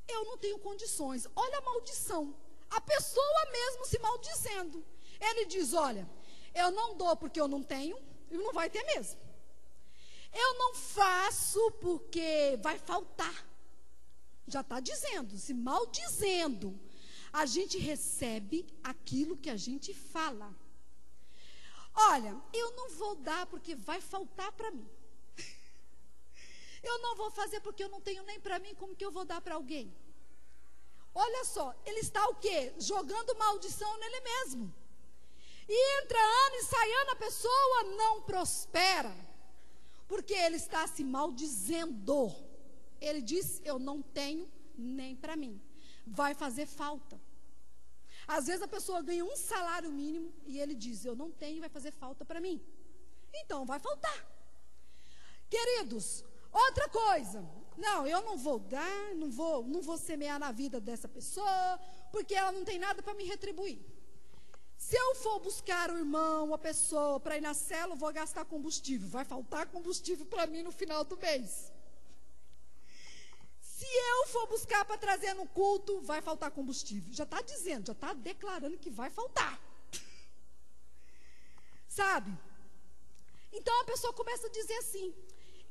eu não tenho condições. Olha a maldição, a pessoa mesmo se maldizendo. Ele diz: olha, eu não dou porque eu não tenho, e não vai ter mesmo. Eu não faço porque vai faltar. Já está dizendo, se maldizendo. A gente recebe aquilo que a gente fala. Olha, eu não vou dar porque vai faltar para mim. Eu não vou fazer porque eu não tenho nem para mim, como que eu vou dar para alguém? Olha só, ele está o quê? Jogando maldição nele mesmo. E entra ano e sai ano, a pessoa não prospera, porque ele está se maldizendo. Ele diz: eu não tenho nem para mim, vai fazer falta. Às vezes a pessoa ganha um salário mínimo e ele diz: eu não tenho, vai fazer falta para mim. Então vai faltar. Queridos, outra coisa: não, eu não vou dar, não vou semear na vida dessa pessoa, porque ela não tem nada para me retribuir. Se eu for buscar o irmão, a pessoa, para ir na célula, eu vou gastar combustível, vai faltar combustível para mim no final do mês. Se eu for buscar para trazer no culto, vai faltar combustível. Já está dizendo, já está declarando que vai faltar. Sabe? Então a pessoa começa a dizer assim: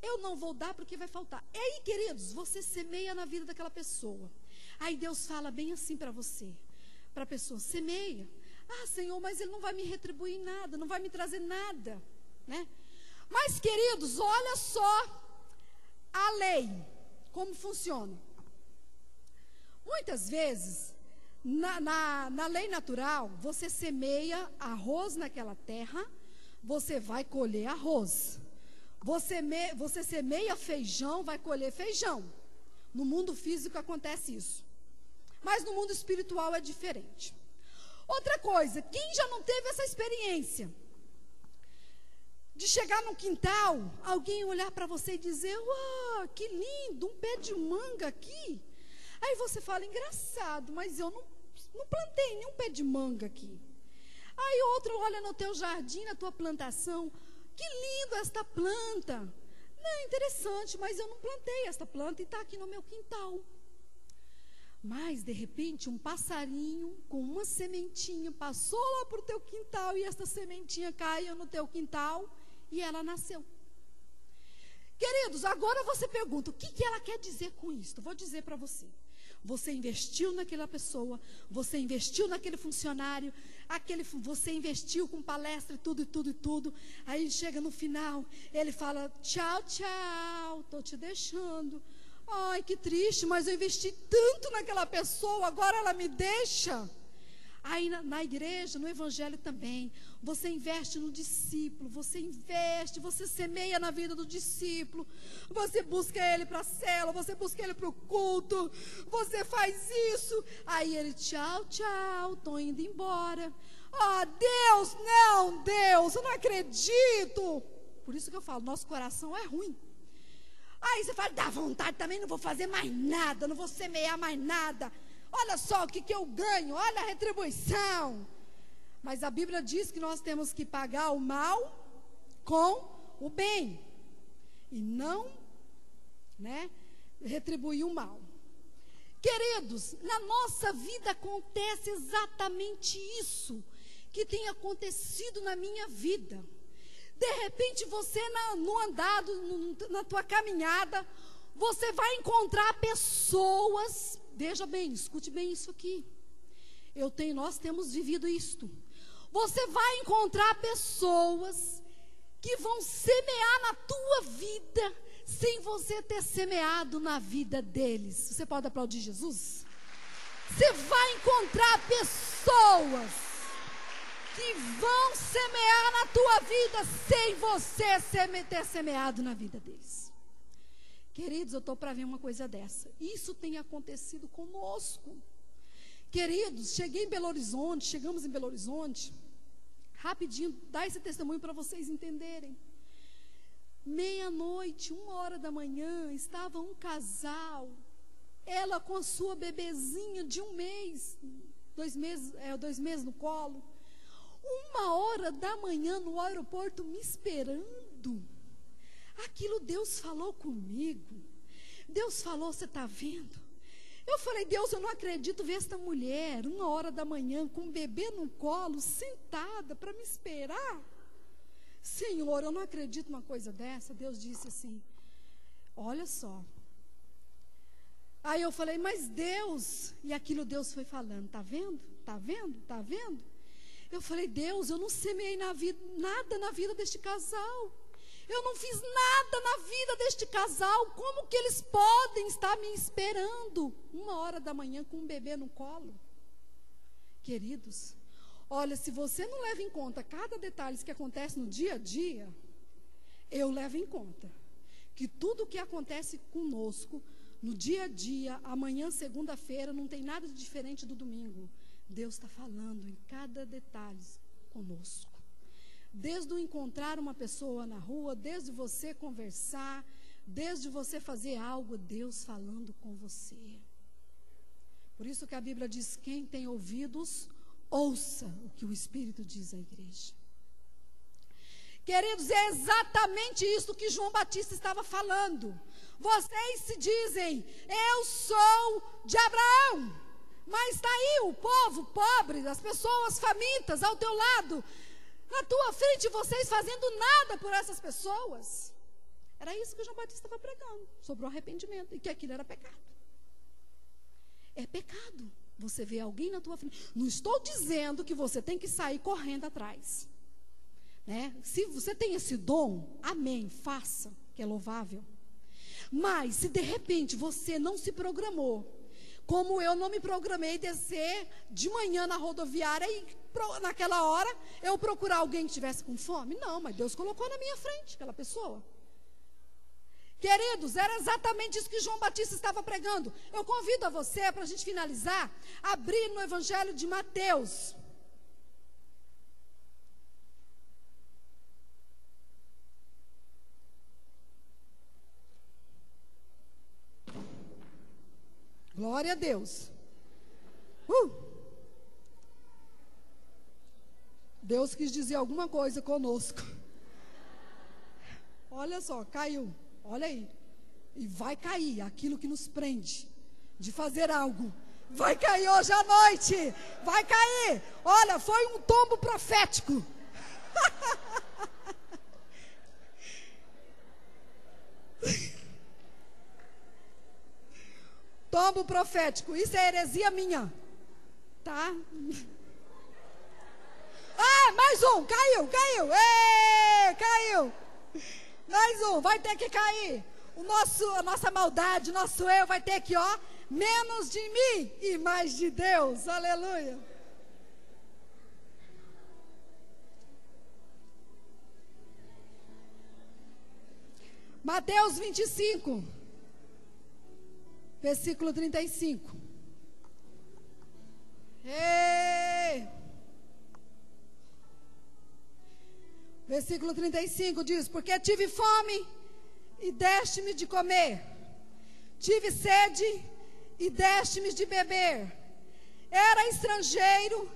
eu não vou dar porque vai faltar. E aí, queridos, você semeia na vida daquela pessoa. Aí Deus fala bem assim para você, para a pessoa: semeia. Ah, Senhor, mas Ele não vai me retribuir nada, não vai me trazer nada, né? Mas, queridos, olha só a lei, como funciona. Muitas vezes, na lei natural, você semeia arroz naquela terra, você vai colher arroz. Você semeia feijão, vai colher feijão. No mundo físico acontece isso. Mas no mundo espiritual é diferente. Outra coisa, quem já não teve essa experiência de chegar no quintal, alguém olhar para você e dizer: uau, que lindo, um pé de manga aqui. Aí você fala: engraçado, mas eu não plantei nenhum pé de manga aqui. Aí outro olha no teu jardim, na tua plantação: que lindo esta planta. Não, interessante, mas eu não plantei esta planta e está aqui no meu quintal. Mas, de repente, um passarinho com uma sementinha passou lá para o teu quintal e esta sementinha caiu no teu quintal e ela nasceu. Queridos, agora você pergunta: o que ela quer dizer com isso? Vou dizer para você. Você investiu naquela pessoa, você investiu naquele funcionário, você investiu com palestra e tudo. Aí chega no final, ele fala: tchau, tchau, estou te deixando. Ai, que triste, mas eu investi tanto naquela pessoa, agora ela me deixa. Aí na igreja, no evangelho também, você investe no discípulo, você semeia na vida do discípulo, você busca ele para a célula, você busca ele para o culto, você faz isso, aí ele, tchau, tchau, estou indo embora. Ah, Deus, não, Deus, eu não acredito. Por isso que eu falo, nosso coração é ruim. Aí você fala, dá vontade também, não vou fazer mais nada, não vou semear mais nada. Olha só o que eu ganho, olha a retribuição. Mas a Bíblia diz que nós temos que pagar o mal com o bem. E não, retribuir o mal. Queridos, na nossa vida acontece exatamente isso que tem acontecido na minha vida. De repente você no andado, na tua caminhada, você vai encontrar pessoas, veja bem, escute bem isso aqui. Nós temos vivido isto. Você vai encontrar pessoas que vão semear na tua vida sem você ter semeado na vida deles. Você pode aplaudir Jesus? Você vai encontrar pessoas que vão semear na tua vida sem você ter semeado na vida deles. Queridos, eu estou para ver uma coisa dessa. Isso tem acontecido conosco. Queridos, chegamos em Belo Horizonte, rapidinho, dá esse testemunho para vocês entenderem. 12:00, 1h da manhã, estava um casal, ela com a sua bebezinha de 1 mês, 2 meses no colo, 1h da manhã no aeroporto me esperando. Aquilo Deus falou comigo. Deus falou, você está vendo? Eu falei, Deus, eu não acredito ver esta mulher 1h da manhã com um bebê no colo, sentada para me esperar. Senhor, eu não acredito numa coisa dessa. Deus disse assim, olha só. Aí eu falei, mas Deus, e aquilo Deus foi falando, tá vendo? Tá vendo? Tá vendo? Eu falei, Deus, eu não semeei nada na vida deste casal. Eu não fiz nada na vida deste casal. Como que eles podem estar me esperando 1h da manhã com um bebê no colo? Queridos, olha, se você não leva em conta cada detalhe que acontece no dia a dia, eu levo em conta que tudo que acontece conosco no dia a dia, amanhã, segunda-feira, não tem nada de diferente do domingo. Deus está falando em cada detalhe conosco. Desde o encontrar uma pessoa na rua, desde você conversar, desde você fazer algo, Deus falando com você. Por isso que a Bíblia diz, quem tem ouvidos, ouça o que o Espírito diz à igreja. Queridos, é exatamente isso que João Batista estava falando. Vocês se dizem, eu sou de Abraão, mas está aí o povo pobre, as pessoas famintas ao teu lado, na tua frente, vocês fazendo nada por essas pessoas. Era isso que João Batista estava pregando, sobre o arrependimento, e que aquilo era pecado. É pecado você ver alguém na tua frente. Não estou dizendo que você tem que sair correndo atrás, Se você tem esse dom, amém, faça, que é louvável. Mas se de repente você não se programou, como eu não me programei descer de manhã na rodoviária e naquela hora eu procurar alguém que estivesse com fome, não, mas Deus colocou na minha frente aquela pessoa. Queridos, era exatamente isso que João Batista estava pregando. Eu convido a você, para a gente finalizar, abrir no Evangelho de Mateus. Glória a Deus. Deus quis dizer alguma coisa conosco. Olha só, caiu. Olha aí. E vai cair aquilo que nos prende de fazer algo. Vai cair hoje à noite. Vai cair. Olha, foi um tombo profético. Tombo profético. Isso é heresia minha. Tá? Ah, mais um. Caiu. Ei, caiu. Mais um. Vai ter que cair. A nossa maldade, o nosso eu vai ter que, menos de mim e mais de Deus. Aleluia. Mateus 25, versículo 35. Ei! Versículo 35 diz: porque tive fome e deste-me de comer, tive sede e deste-me de beber, era estrangeiro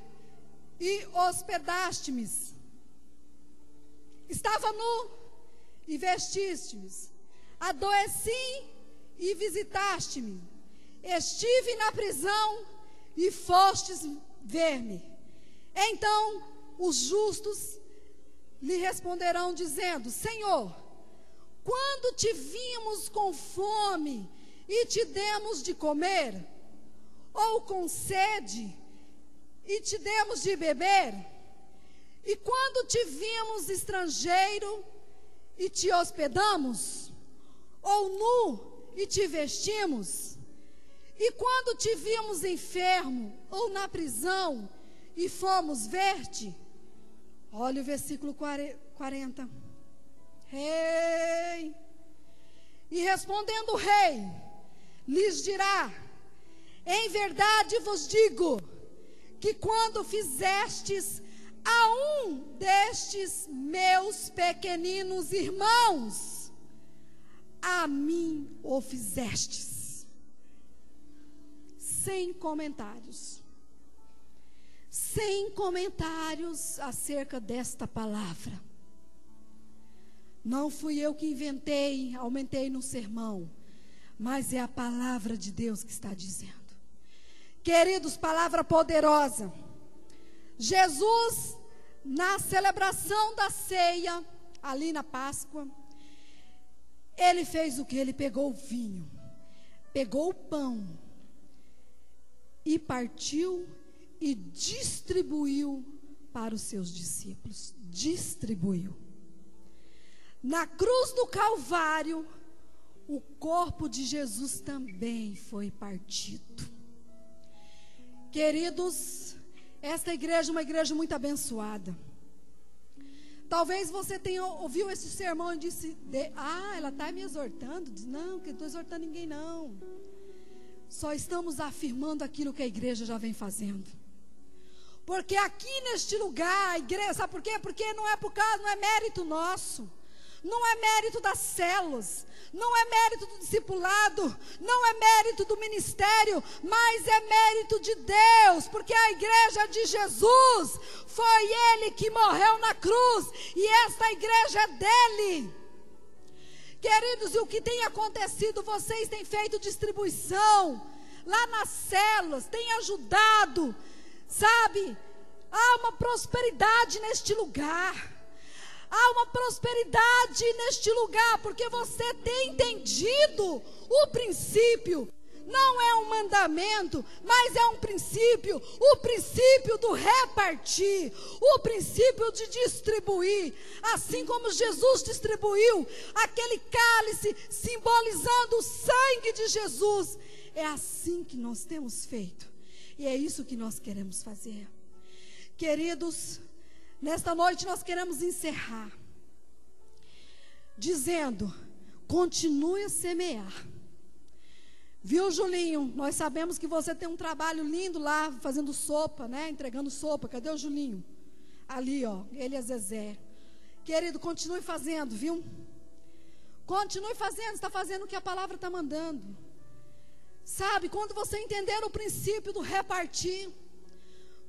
e hospedaste-me, estava nu e vestiste-me, adoeci e visitaste-me, estive na prisão e fostes ver-me. Então os justos lhe responderão dizendo: Senhor, quando te vimos com fome e te demos de comer, ou com sede e te demos de beber? E quando te vimos estrangeiro e te hospedamos, ou nu e te vestimos? E quando te vimos enfermo ou na prisão e fomos ver-te? Olha o versículo 40. Rei. E respondendo o rei, lhes dirá: em verdade vos digo, que quando fizestes a um destes meus pequeninos irmãos, a mim o fizestes. Sem comentários. Sem comentários acerca desta palavra. Não fui eu que inventei, aumentei no sermão, mas é a palavra de Deus que está dizendo. Queridos, palavra poderosa. Jesus, na celebração da ceia, ali na Páscoa, ele fez o que? Ele pegou o vinho, pegou o pão e partiu e distribuiu para os seus discípulos. Distribuiu. Na cruz do Calvário, o corpo de Jesus também foi partido. Queridos, esta igreja é uma igreja muito abençoada. Talvez você tenha ouvido esse sermão e disse: ela está me exortando. Diz: não, que não estou exortando ninguém não. Só estamos afirmando aquilo que a igreja já vem fazendo. Porque aqui neste lugar, a igreja, sabe por quê? Porque não é mérito nosso. Não é mérito das células, não é mérito do discipulado, não é mérito do ministério, mas é mérito de Deus, porque a igreja de Jesus, foi Ele que morreu na cruz, e esta igreja é dele. Queridos, e o que tem acontecido? Vocês têm feito distribuição, lá nas células, têm ajudado, sabe? Há uma prosperidade neste lugar. Há uma prosperidade neste lugar, porque você tem entendido o princípio. Não é um mandamento, mas é um princípio. O princípio do repartir, o princípio de distribuir. Assim como Jesus distribuiu aquele cálice, simbolizando o sangue de Jesus. É assim que nós temos feito. E é isso que nós queremos fazer. Queridos, nesta noite nós queremos encerrar dizendo: continue a semear. Viu, Julinho? Nós sabemos que você tem um trabalho lindo lá, fazendo sopa, né? Entregando sopa. Cadê o Julinho? Ali, ó, ele e a Zezé. Querido, continue fazendo, viu? Continue fazendo, está fazendo o que a palavra está mandando. Sabe, quando você entender o princípio do repartir,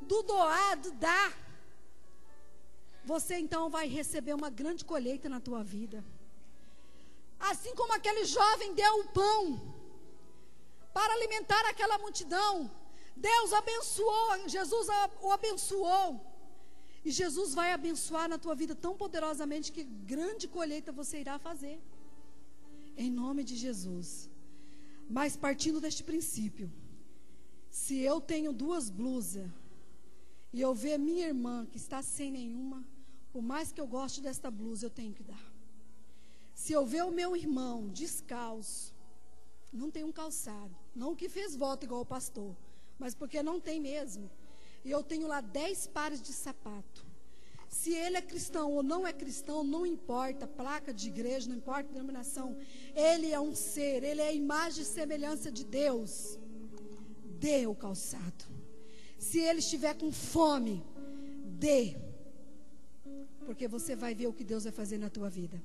do doar, do dar, você então vai receber uma grande colheita na tua vida. Assim como aquele jovem deu o pão para alimentar aquela multidão, Deus abençoou, Jesus o abençoou. E Jesus vai abençoar na tua vida tão poderosamente que grande colheita você irá fazer. Em nome de Jesus. Mas partindo deste princípio, se eu tenho 2 blusas e eu ver minha irmã que está sem nenhuma, por mais que eu goste desta blusa, eu tenho que dar. Se eu ver o meu irmão descalço, não tem um calçado, não que fez voto igual o pastor, mas porque não tem mesmo, e eu tenho lá 10 pares de sapato. Se ele é cristão ou não é cristão, não importa placa de igreja, não importa denominação. Ele é um ser, ele é a imagem e semelhança de Deus. Dê o calçado. Se ele estiver com fome, dê. Porque você vai ver o que Deus vai fazer na tua vida.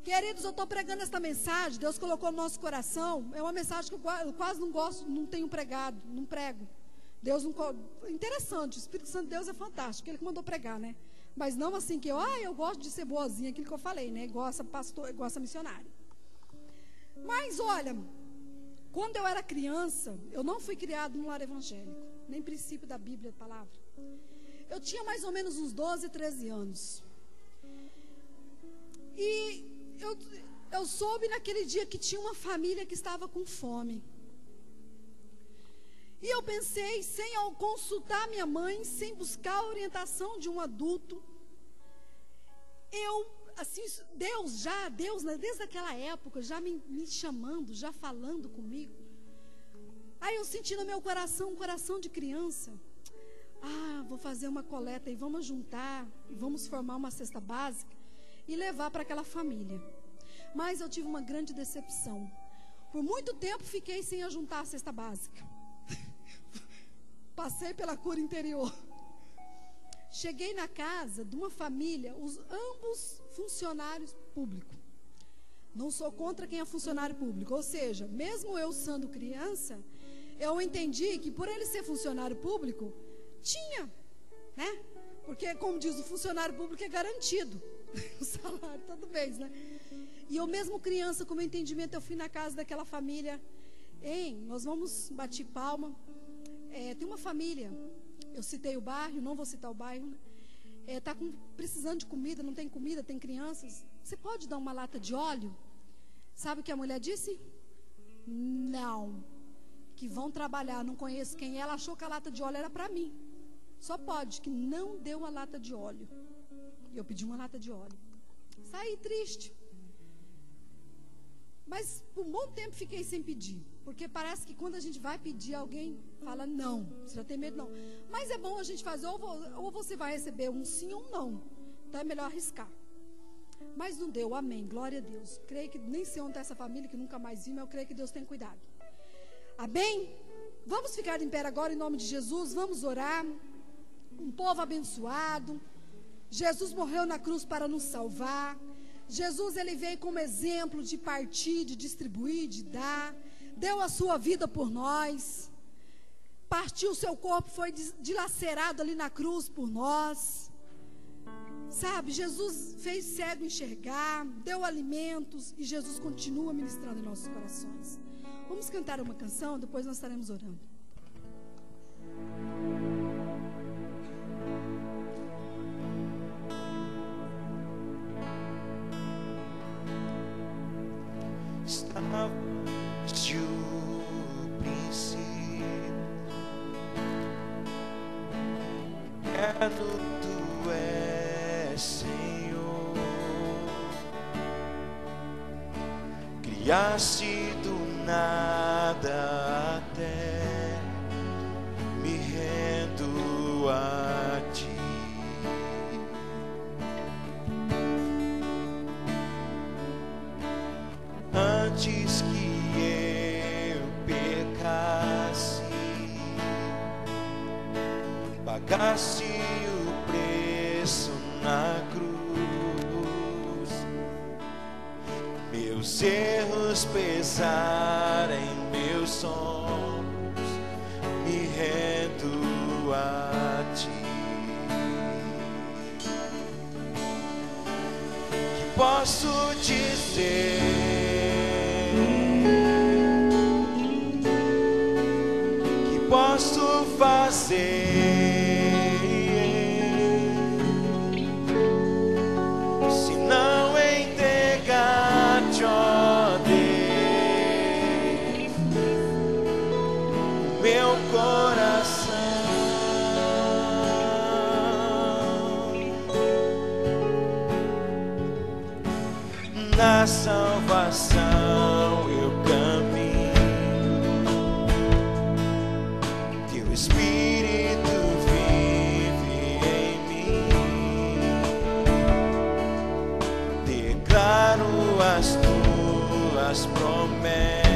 Queridos, eu estou pregando esta mensagem, Deus colocou no nosso coração. É uma mensagem que eu quase não gosto, não tenho pregado, não prego. Deus não. Interessante, o Espírito Santo de Deus é fantástico, ele que mandou pregar, né? Mas não assim que eu gosto de ser boazinha, aquilo que eu falei, né? Igual essa pastor, igual essa missionária. Mas olha, quando eu era criança, eu não fui criado num lar evangélico, nem princípio da Bíblia, a palavra. Eu tinha mais ou menos uns 12, 13 anos. E eu soube naquele dia que tinha uma família que estava com fome. E eu pensei, sem consultar minha mãe, sem buscar a orientação de um adulto, assim, Deus, né, desde aquela época, já me chamando, já falando comigo. Aí eu senti no meu coração, um coração de criança. Vou fazer uma coleta e vamos juntar, e vamos formar uma cesta básica e levar para aquela família. Mas eu tive uma grande decepção. Por muito tempo fiquei sem ajuntar a cesta básica. Passei pela cura interior. Cheguei na casa de uma família, ambos funcionários públicos. Não sou contra quem é funcionário público. Ou seja, mesmo eu sendo criança, eu entendi que por ele ser funcionário público, tinha, né? Porque, como diz, o funcionário público é garantido. O salário todo mês, né? E eu mesmo criança, com o meu entendimento, eu fui na casa daquela família. Nós vamos bater palma. Tem uma família, eu citei o bairro, não vou citar o bairro, né? Está precisando de comida, não tem comida, tem crianças. Você pode dar uma lata de óleo? Sabe o que a mulher disse? Não. Que vão trabalhar, não conheço quem é. Ela achou que a lata de óleo era para mim. Só pode, que não deu a lata de óleo. E eu pedi uma lata de óleo. Saí triste. Mas por um bom tempo fiquei sem pedir. Porque parece que quando a gente vai pedir, alguém fala não. Você já tem medo? Não. Mas é bom a gente fazer, ou você vai receber um sim ou um não. Então é melhor arriscar. Mas não deu, amém, glória a Deus. Creio que nem sei onde está essa família, que nunca mais vi, mas eu creio que Deus tem cuidado. Amém? Vamos ficar em pé agora em nome de Jesus, vamos orar. Um povo abençoado. Jesus morreu na cruz para nos salvar. Jesus, ele veio como exemplo de partir, de distribuir, de dar. Deu a sua vida por nós. Partiu o seu corpo, foi dilacerado ali na cruz por nós. Sabe, Jesus fez cego enxergar, deu alimentos e Jesus continua ministrando em nossos corações. Vamos cantar uma canção, depois nós estaremos orando. Estavas o princípio, tu és Senhor, criaste do nada até, me rendo a ti. Antes que eu pecasse, pagaste o preço na cruz. Meus erros pesaram em meus ombros, me rendo a ti. Que posso dizer? Posso fazer se não entregar-te, ó Deus, meu coração? Na salvação eu caminho, Espírito vive em mim. declaro as tuas promessas.